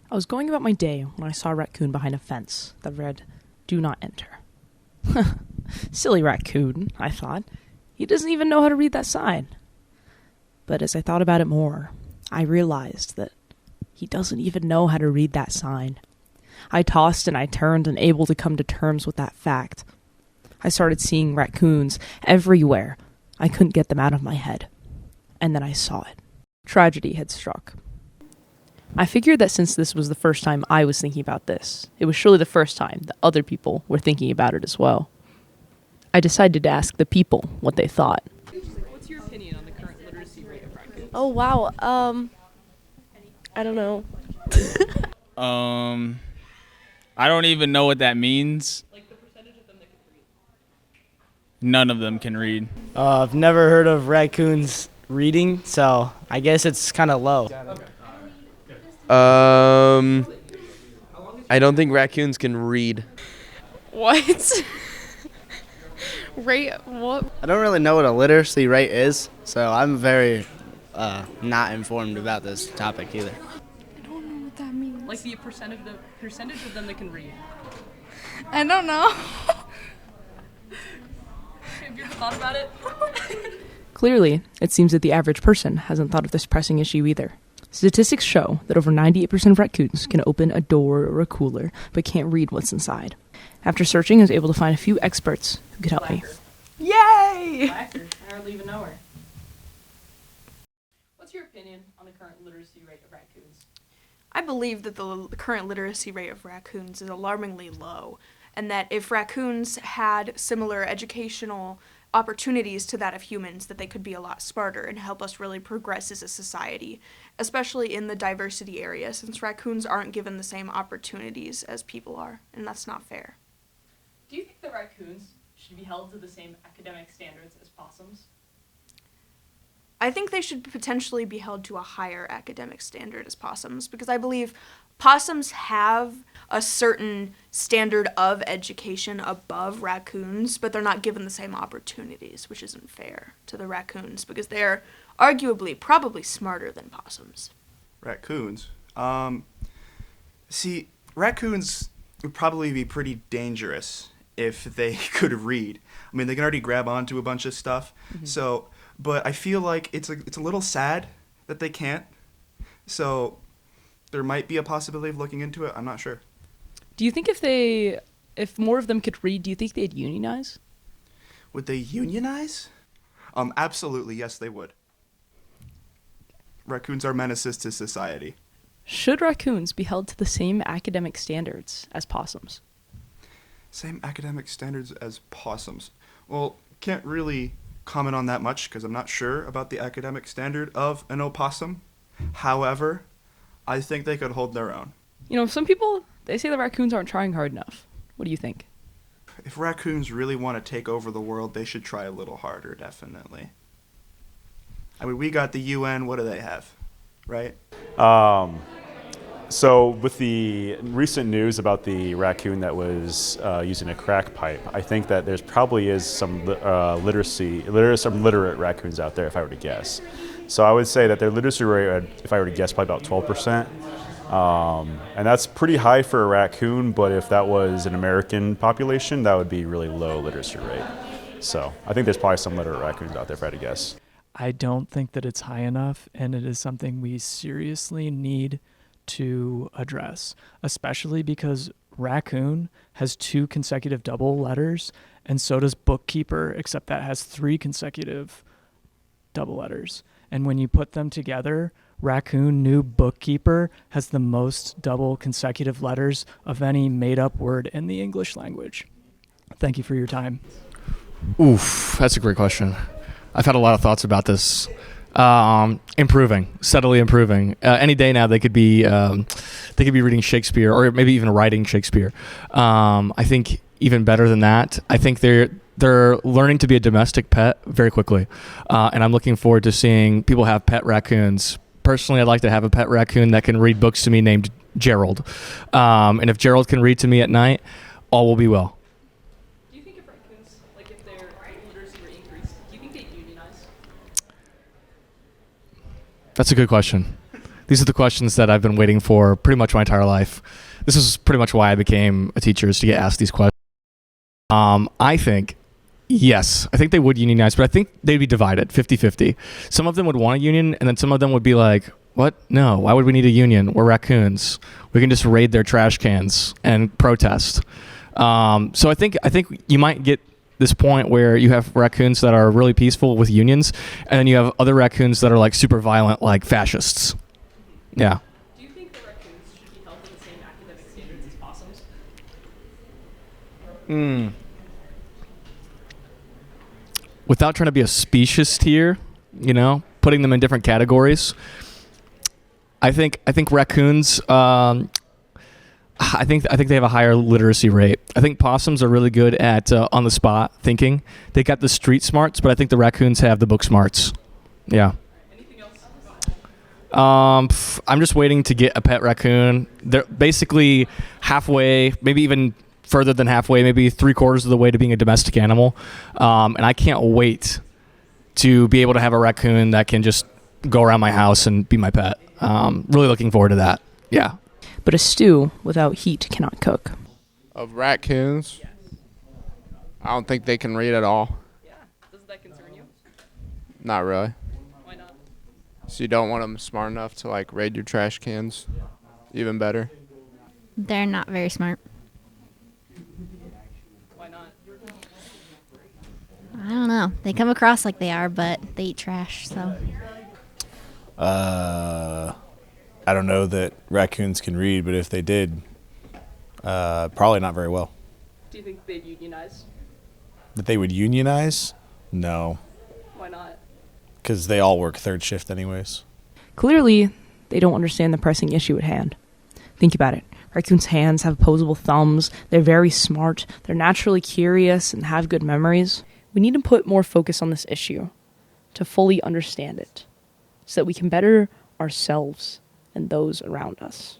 I was going about my day when I saw a raccoon behind a fence that read, "Do not enter." Silly raccoon, I thought. He doesn't even know how to read that sign. But as I thought about it more, I realized that he doesn't even know how to read that sign. I tossed and I turned, unable to come to terms with that fact. I started seeing raccoons everywhere. I couldn't get them out of my head. And then I saw it. Tragedy had struck. I figured that since this was the first time I was thinking about this, it was surely the first time that other people were thinking about it as well. I decided to ask the people what they thought. What's your opinion on the current literacy rate of raccoons? Oh, wow. I don't know. I don't even know what that means. Like the percentage of them that can read. None of them can read. I've never heard of raccoons reading, so I guess it's kind of low. I don't think raccoons can read. What? Rate what? I don't really know what a literacy rate is, so I'm very not informed about this topic either. I don't know what that means. Like the percentage of them that can read. I don't know. Have you ever thought about it? Clearly, it seems that the average person hasn't thought of this pressing issue either. Statistics show that over 98% of raccoons can open a door or a cooler, but can't read what's inside. After searching, I was able to find a few experts who could help me. Yay! Blacker. I hardly even know her. What's your opinion on the current literacy rate of raccoons? I believe that the current literacy rate of raccoons is alarmingly low, and that if raccoons had similar educational opportunities to that of humans, that they could be a lot smarter and help us really progress as a society, especially in the diversity area, since raccoons aren't given the same opportunities as people are, and that's not fair. Do you think that raccoons should be held to the same academic standards as possums? I think they should potentially be held to a higher academic standard as possums, because I believe possums have a certain standard of education above raccoons, but they're not given the same opportunities, which isn't fair to the raccoons, because they're arguably probably smarter than possums. Raccoons? See, raccoons would probably be pretty dangerous if they could read. I mean, they can already grab onto a bunch of stuff, but I feel like it's a little sad that they can't. So there might be a possibility of looking into it. I'm not sure. Do you think if more of them could read, do you think they'd unionize? Would they unionize? Absolutely, yes, they would. Raccoons are menaces to society. Should raccoons be held to the same academic standards as possums? Same academic standards as possums. Well, can't really comment on that much because I'm not sure about the academic standard of an opossum. However, I think they could hold their own. You know, some people, they say the raccoons aren't trying hard enough. What do you think? If raccoons really want to take over the world, they should try a little harder, definitely. I mean, we got the UN, what do they have, right? So with the recent news about the raccoon that was using a crack pipe, I think that there's probably is some some literate raccoons out there, if I were to guess. So I would say that their literacy rate, if I were to guess, probably about 12%. And that's pretty high for a raccoon, but if that was an American population, that would be really low literacy rate. So I think there's probably some literate raccoons out there, if I had to guess. I don't think that it's high enough, and it is something we seriously need to address, especially because raccoon has 2 consecutive double letters, and so does bookkeeper, except that has 3 consecutive double letters. And when you put them together, raccoon, new bookkeeper, has the most double consecutive letters of any made-up word in the English language. Thank you for your time. Oof, that's a great question. I've had a lot of thoughts about this. Steadily improving. Any day now, they could be reading Shakespeare or maybe even writing Shakespeare. I think even better than that, I think they're learning to be a domestic pet very quickly, and I'm looking forward to seeing people have pet raccoons. Personally, I'd like to have a pet raccoon that can read books to me named Gerald, and if Gerald can read to me at night, all will be well. Do you think if raccoons, like if their literacy rate increased, do you think they'd unionize? That's a good question. These are the questions that I've been waiting for pretty much my entire life. This is pretty much why I became a teacher, is to get asked these questions. I think, yes, I think they would unionize, but I think they'd be divided 50-50. Some of them would want a union, and then some of them would be like, what? No, why would we need a union? We're raccoons. We can just raid their trash cans and protest. So I think you might get this point where you have raccoons that are really peaceful with unions, and then you have other raccoons that are like super violent, like fascists. Yeah. Do you think that raccoons should be held to the same academic standards as possums? Without trying to be a specious here, putting them in different categories, I think raccoons. I think they have a higher literacy rate. I think possums are really good at on the spot thinking. They got the street smarts, but I think the raccoons have the book smarts. Yeah. Anything else? I'm just waiting to get a pet raccoon. They're basically halfway, maybe even further than halfway, maybe 3/4 of the way to being a domestic animal. And I can't wait to be able to have a raccoon that can just go around my house and be my pet. Really looking forward to that. Yeah. But a stew without heat cannot cook. Of raccoons? I don't think they can read at all. Yeah. Doesn't that concern you? Not really. Why not? So you don't want them smart enough to like raid your trash cans? Even better. They're not very smart. Why not? I don't know. They come across like they are, but they eat trash, so. I don't know that raccoons can read, but if they did, probably not very well. Do you think they'd unionize? That they would unionize? No. Why not? Because they all work third shift anyways. Clearly, they don't understand the pressing issue at hand. Think about it. Raccoons' hands have opposable thumbs. They're very smart. They're naturally curious and have good memories. We need to put more focus on this issue to fully understand it so that we can better ourselves and those around us.